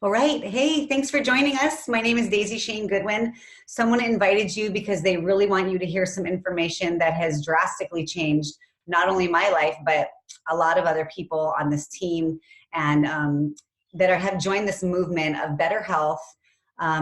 All right. Hey, thanks for joining us. My name is Daisy Shane Goodwin. Someone invited you because they really want you to hear some information that has drastically changed not only my life, but a lot of other people on this team and have joined this movement of better health.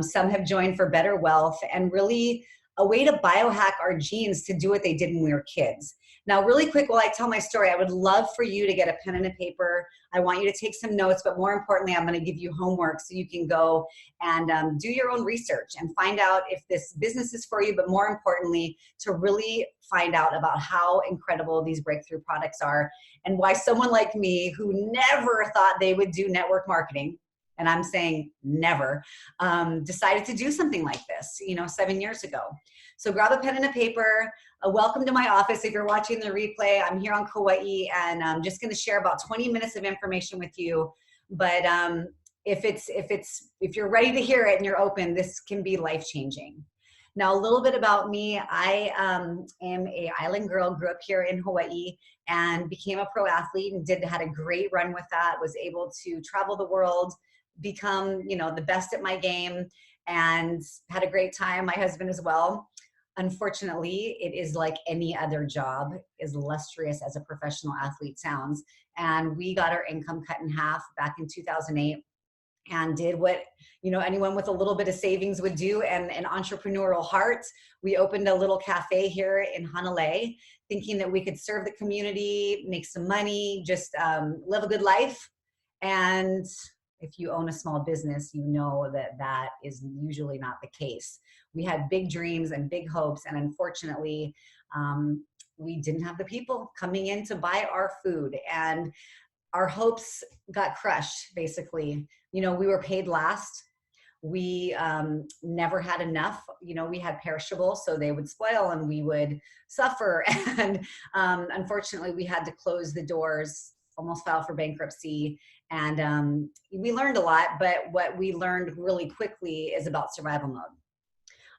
Some have joined for better wealth and really a way to biohack our genes to do what they did when we were kids. Now, really quick, while I tell my story, I would love for you to get a pen and a paper. I want you to take some notes, but more importantly, I'm going to give you homework so you can go and do your own research and find out if this business is for you, but more importantly, to really find out about how incredible these breakthrough products are and why someone like me who never thought they would do network marketing, and I'm saying never, decided to do something like this, 7 years ago. So grab a pen and a paper. Welcome to my office. If you're watching the replay, I'm here on Kauai, and I'm just going to share about 20 minutes of information with you. But if you're ready to hear it and you're open, this can be life-changing. Now, a little bit about me. I am an island girl, grew up here in Hawaii, and became a pro athlete and had a great run with that, was able to travel the world, become, the best at my game, and had a great time. My husband as well. Unfortunately, it is like any other job, as illustrious as a professional athlete sounds. And we got our income cut in half back in 2008 and did what, anyone with a little bit of savings would do and an entrepreneurial heart. We opened a little cafe here in Hanalei, thinking that we could serve the community, make some money, just live a good life. And if you own a small business, you know that that is usually not the case. We had big dreams and big hopes, and unfortunately, we didn't have the people coming in to buy our food, and our hopes got crushed, basically. We were paid last. We never had enough. We had perishables, so they would spoil and we would suffer. And unfortunately, we had to close the doors, almost file for bankruptcy. And we learned a lot, but what we learned really quickly is about survival mode.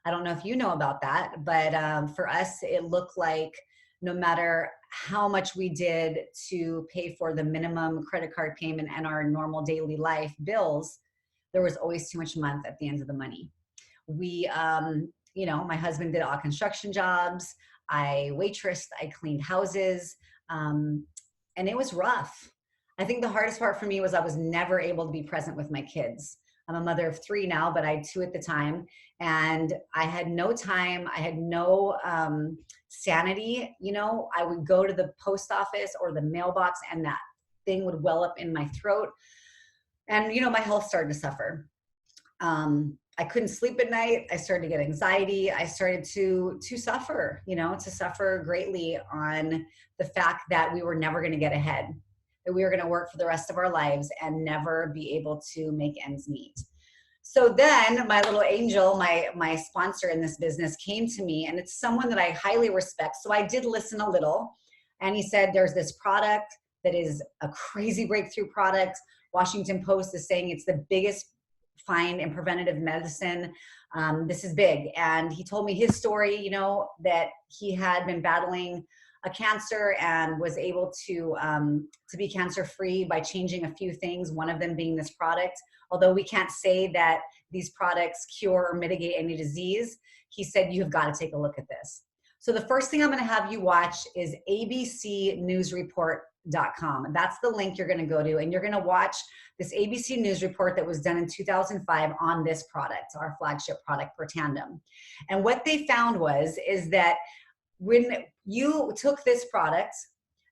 I don't know if you know about that, but for us, it looked like no matter how much we did to pay for the minimum credit card payment and our normal daily life bills, there was always too much month at the end of the money. We, my husband did all construction jobs. I waitressed, I cleaned houses, and it was rough. I think the hardest part for me was I was never able to be present with my kids. I'm a mother of 3 now, but I had 2 at the time. And I had no time. I had no sanity. I would go to the post office or the mailbox and that thing would well up in my throat. And, my health started to suffer. I couldn't sleep at night. I started to get anxiety. I started to suffer, to suffer greatly on the fact that we were never going to get ahead, that we were going to work for the rest of our lives and never be able to make ends meet. So then my little angel, my sponsor in this business, came to me, and it's someone that I highly respect. So I did listen a little, and he said, there's this product that is a crazy breakthrough product. Washington Post is saying it's the biggest find in preventative medicine. This is big. And he told me his story, that he had been battling a cancer and was able to be cancer-free by changing a few things, one of them being this product. Although we can't say that these products cure or mitigate any disease, he said, you've got to take a look at this. So the first thing I'm going to have you watch is abcnewsreport.com. That's the link you're going to go to, and you're going to watch this ABC News report that was done in 2005 on this product, our flagship product, Protandim. And what they found is that when you took this product,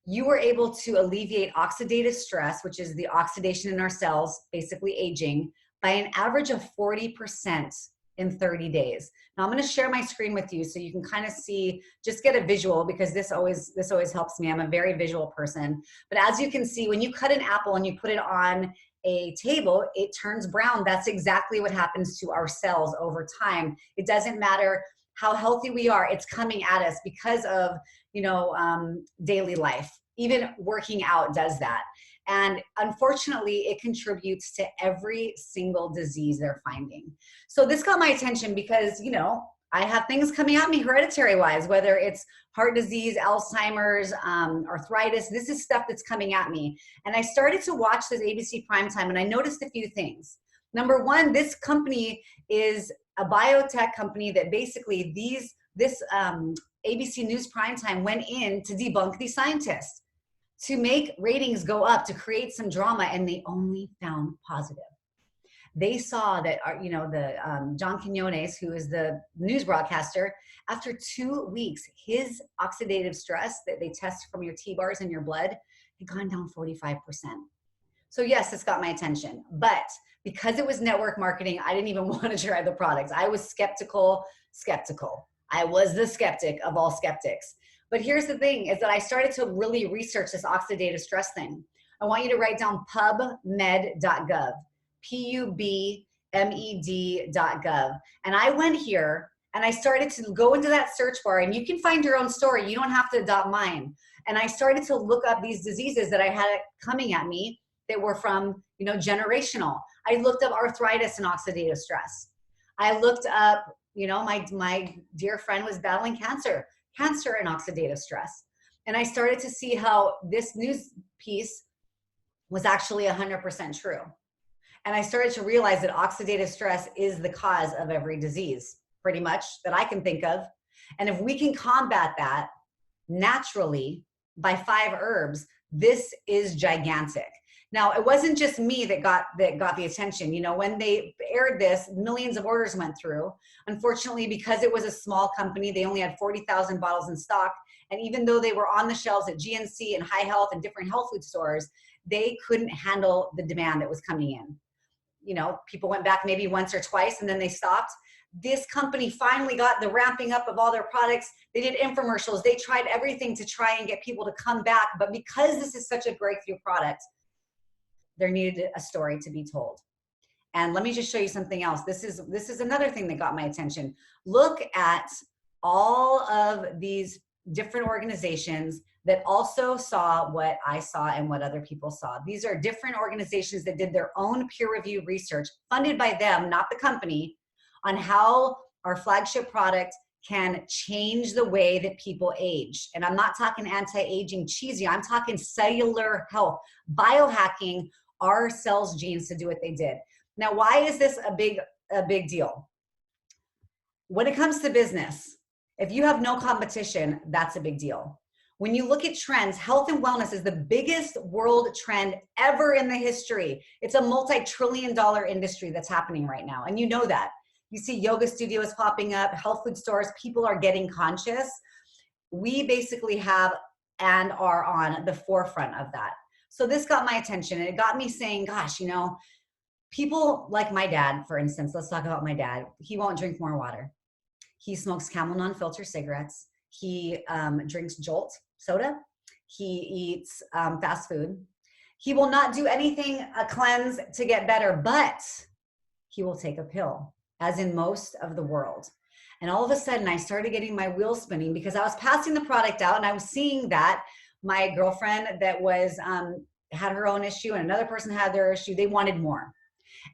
you were able to alleviate oxidative stress, which is the oxidation in our cells, basically aging, by an average of 40% in 30 days. Now I'm going to share my screen with you so you can kind of see, just get a visual, because this always helps me. I'm a very visual person. But as you can see, when you cut an apple and you put it on a table, it turns brown. That's exactly what happens to our cells over time. It doesn't matter how healthy we are, it's coming at us because of, daily life. Even working out does that. And unfortunately, it contributes to every single disease they're finding. So this got my attention because, I have things coming at me hereditary wise, whether it's heart disease, Alzheimer's, arthritis. This is stuff that's coming at me. And I started to watch this ABC primetime, and I noticed a few things. Number one, this company is a biotech company that basically is a biotech company that basically this ABC News Primetime went in to debunk these scientists, to make ratings go up, to create some drama, and they only found positive. They saw that, John Quinones, who is the news broadcaster, after 2 weeks, his oxidative stress that they test from your T-bars in your blood had gone down 45%. So yes, it's got my attention, but because it was network marketing, I didn't even want to try the products. I was skeptical. I was the skeptic of all skeptics. But here's the thing, is that I started to really research this oxidative stress thing. I want you to write down pubmed.gov, pubmed.gov. And I went here and I started to go into that search bar, and you can find your own story. You don't have to adopt mine. And I started to look up these diseases that I had coming at me that were from, generational. I looked up arthritis and oxidative stress. I looked up, my dear friend was battling cancer and oxidative stress. And I started to see how this news piece was actually 100% true. And I started to realize that oxidative stress is the cause of every disease, pretty much, that I can think of. And if we can combat that naturally by 5 herbs, this is gigantic. Now, it wasn't just me that got the attention. When they aired this, millions of orders went through. Unfortunately, because it was a small company, they only had 40,000 bottles in stock. And even though they were on the shelves at GNC and High Health and different health food stores, they couldn't handle the demand that was coming in. People went back maybe once or twice and then they stopped. This company finally got the ramping up of all their products. They did infomercials. They tried everything to try and get people to come back. But because this is such a breakthrough product, there needed a story to be told. And let me just show you something else. This is another thing that got my attention. Look at all of these different organizations that also saw what I saw and what other people saw. These are different organizations that did their own peer review research, funded by them, not the company, on how our flagship product can change the way that people age. And I'm not talking anti-aging cheesy, I'm talking cellular health, biohacking our cells' genes to do what they did. Now, why is this a big deal? When it comes to business, if you have no competition, that's a big deal. When you look at trends, health and wellness is the biggest world trend ever in the history. It's a multi-trillion-dollar industry that's happening right now, and you know that. You see yoga studios popping up, health food stores, people are getting conscious. We basically have and are on the forefront of that. So this got my attention, and it got me saying, gosh, people like my dad, for instance, let's talk about my dad. He won't drink more water. He smokes Camel non-filter cigarettes. He drinks Jolt soda. He eats fast food. He will not do anything, a cleanse to get better, but he will take a pill, as in most of the world. And all of a sudden I started getting my wheels spinning, because I was passing the product out and I was seeing that my girlfriend that was had her own issue and another person had their issue, they wanted more.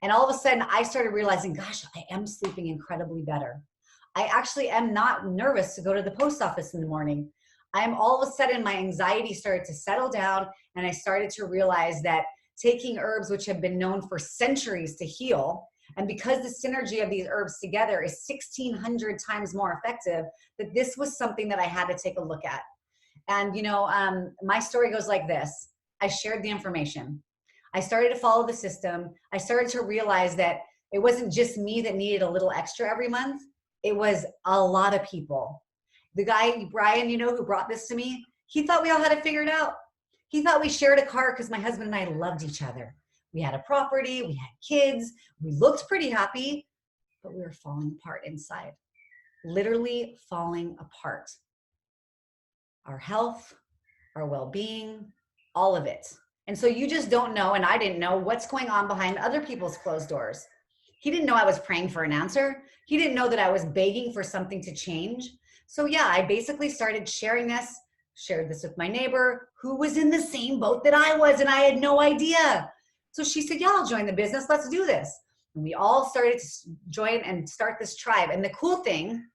And all of a sudden I started realizing, gosh, I am sleeping incredibly better. I actually am not nervous to go to the post office in the morning. I'm all of a sudden, my anxiety started to settle down, and I started to realize that taking herbs, which have been known for centuries to heal, and because the synergy of these herbs together is 1,600 times more effective, that this was something that I had to take a look at. And my story goes like this. I shared the information. I started to follow the system. I started to realize that it wasn't just me that needed a little extra every month. It was a lot of people. The guy, Brian, who brought this to me, he thought we all had it figured out. He thought we shared a car because my husband and I loved each other. We had a property, we had kids, we looked pretty happy, but we were falling apart inside. Literally falling apart. Our health, our well-being, all of it. And so you just don't know, and I didn't know what's going on behind other people's closed doors. He didn't know I was praying for an answer. He didn't know that I was begging for something to change. So yeah, I basically started shared this with my neighbor who was in the same boat that I was, and I had no idea. So she said, yeah, I'll join the business. Let's do this. And we all started to join and start this tribe. And the cool thing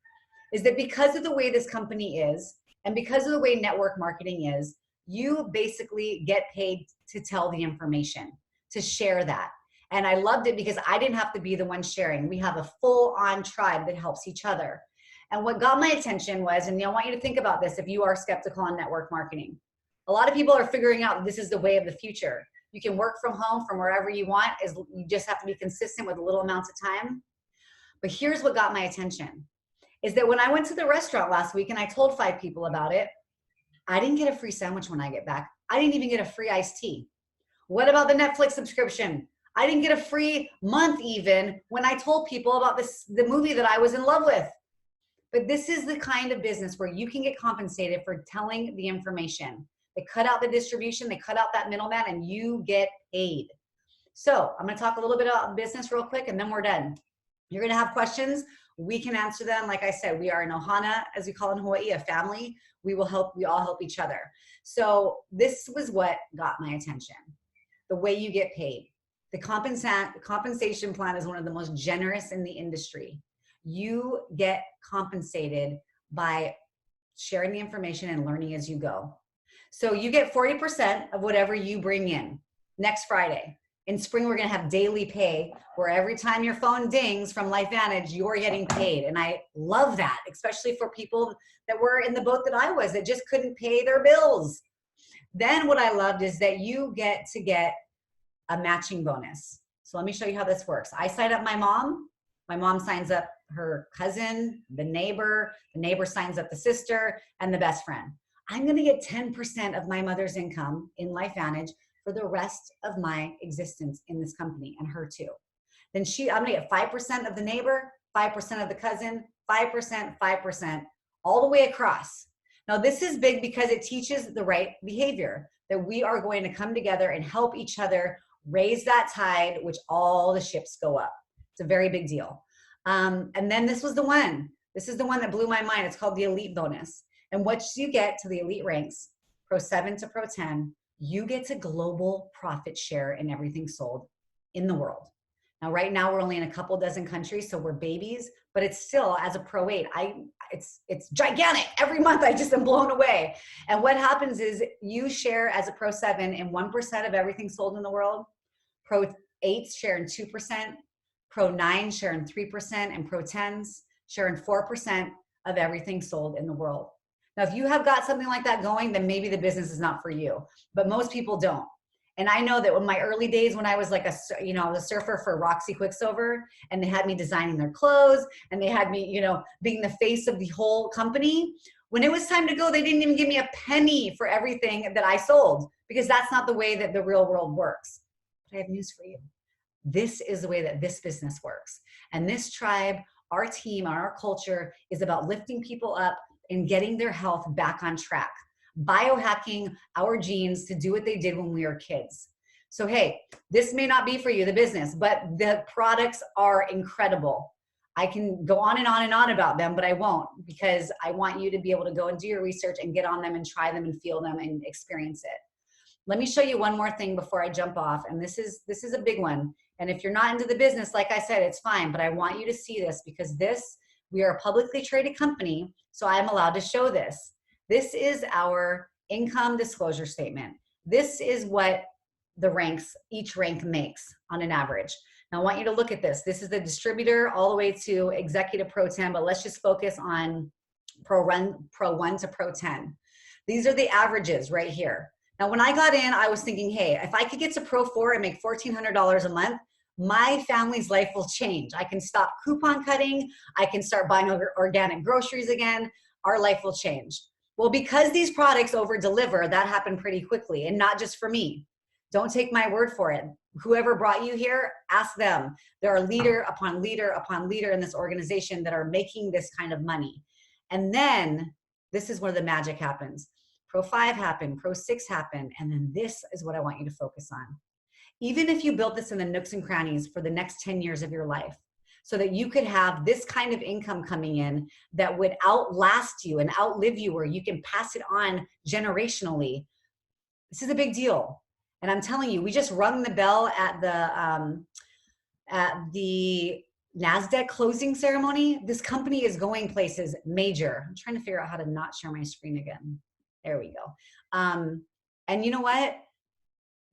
is that because of the way this company is, and because of the way network marketing is, you basically get paid to tell the information, to share that. And I loved it because I didn't have to be the one sharing. We have a full-on tribe that helps each other. And what got my attention was, and I want you to think about this if you are skeptical on network marketing. A lot of people are figuring out this is the way of the future. You can work from home from wherever you want, as you just have to be consistent with little amounts of time. But here's what got my attention, is that when I went to the restaurant last week and I told 5 people about it, I didn't get a free sandwich when I get back. I didn't even get a free iced tea. What about the Netflix subscription? I didn't get a free month even when I told people about the movie that I was in love with. But this is the kind of business where you can get compensated for telling the information. They cut out the distribution, they cut out that middleman, and you get paid. So I'm gonna talk a little bit about business real quick and then we're done. You're gonna have questions, we can answer them. Like I said, we are an ohana, as we call in Hawaii, a family. We all help each other. So this was what got my attention. The way you get paid. The compensation plan is one of the most generous in the industry. You get compensated by sharing the information and learning as you go. So you get 40% of whatever you bring in next Friday. In spring, we're gonna have daily pay where every time your phone dings from LifeVantage, you're getting paid. And I love that, especially for people that were in the boat that I was, that just couldn't pay their bills. Then what I loved is that you get to get a matching bonus. So let me show you how this works. I sign up my mom signs up her cousin, the neighbor signs up the sister, and the best friend. I'm gonna get 10% of my mother's income in LifeVantage for the rest of my existence in this company, and her too. Then I'm gonna get 5% of the neighbor, 5% of the cousin, 5%, 5%, all the way across. Now this is big because it teaches the right behavior, that we are going to come together and help each other raise that tide, which all the ships go up. It's a very big deal. And then this is the one that blew my mind. It's called the elite bonus. And once you get to the elite ranks, Pro 7 to Pro 10, you get to global profit share in everything sold in the world. Now, right now we're only in a couple dozen countries, so we're babies, but it's still, as a Pro 8, it's gigantic. Every month I just am blown away. And what happens is you share as a Pro 7 in 1% of everything sold in the world. Pro 8s share in 2%, Pro 9 share in 3%, and Pro 10s share in 4% of everything sold in the world. Now, if you have got something like that going, then maybe the business is not for you, but most people don't. And I know that in my early days when I was like a surfer for Roxy Quicksilver, and they had me designing their clothes and they had me, being the face of the whole company, when it was time to go, they didn't even give me a penny for everything that I sold, because that's not the way that the real world works. But I have news for you. This is the way that this business works. And this tribe, our team, our culture is about lifting people up and getting their health back on track. Biohacking our genes to do what they did when we were kids. So, hey, this may not be for you, the business, but the products are incredible. I can go on and on and on about them, but I won't, because I want you to be able to go and do your research and get on them and try them and feel them and experience it. Let me show you one more thing before I jump off. And this is a big one. And if you're not into the business, like I said, it's fine, but I want you to see this, because we are a publicly traded company, so I'm allowed to show this. This is our income disclosure statement. This is what each rank makes on an average. Now I want you to look at this. This is the distributor all the way to executive Pro 10, but let's just focus on Pro 1 to Pro 10. These are the averages right here. Now, when I got in, I was thinking, hey, if I could get to Pro 4 and make $1,400 a month, my family's life will change. I can stop coupon cutting. I can start buying organic groceries again. Our life will change. Well, because these products over deliver, that happened pretty quickly, and not just for me. Don't take my word for it. Whoever brought you here, ask them. There are leader upon leader upon leader in this organization that are making this kind of money. And then this is where the magic happens. Pro 5 happened, Pro 6 happened, and then this is what I want you to focus on. Even if you built this in the nooks and crannies for the next 10 years of your life, so that you could have this kind of income coming in that would outlast you and outlive you, where you can pass it on generationally, this is a big deal. And I'm telling you, we just rung the bell at the NASDAQ closing ceremony. This company is going places major. I'm trying to figure out how to not share my screen again. There we go. And you know what?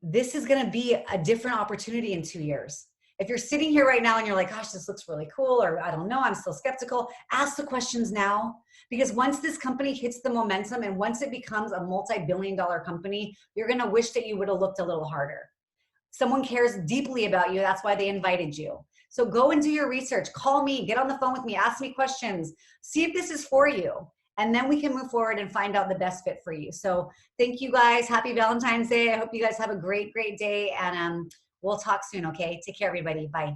this is going to be a different opportunity in 2 years. If you're sitting here right now and you're like, gosh, this looks really cool, or I don't know, I'm still skeptical, ask the questions now. Because once this company hits the momentum and once it becomes a multi-billion-dollar company, you're going to wish that you would have looked a little harder. Someone cares deeply about you. That's why they invited you. So go and do your research. Call me, get on the phone with me, ask me questions, see if this is for you. And then we can move forward and find out the best fit for you. So thank you guys. Happy Valentine's Day. I hope you guys have a great, great day. And we'll talk soon, okay? Take care, everybody. Bye.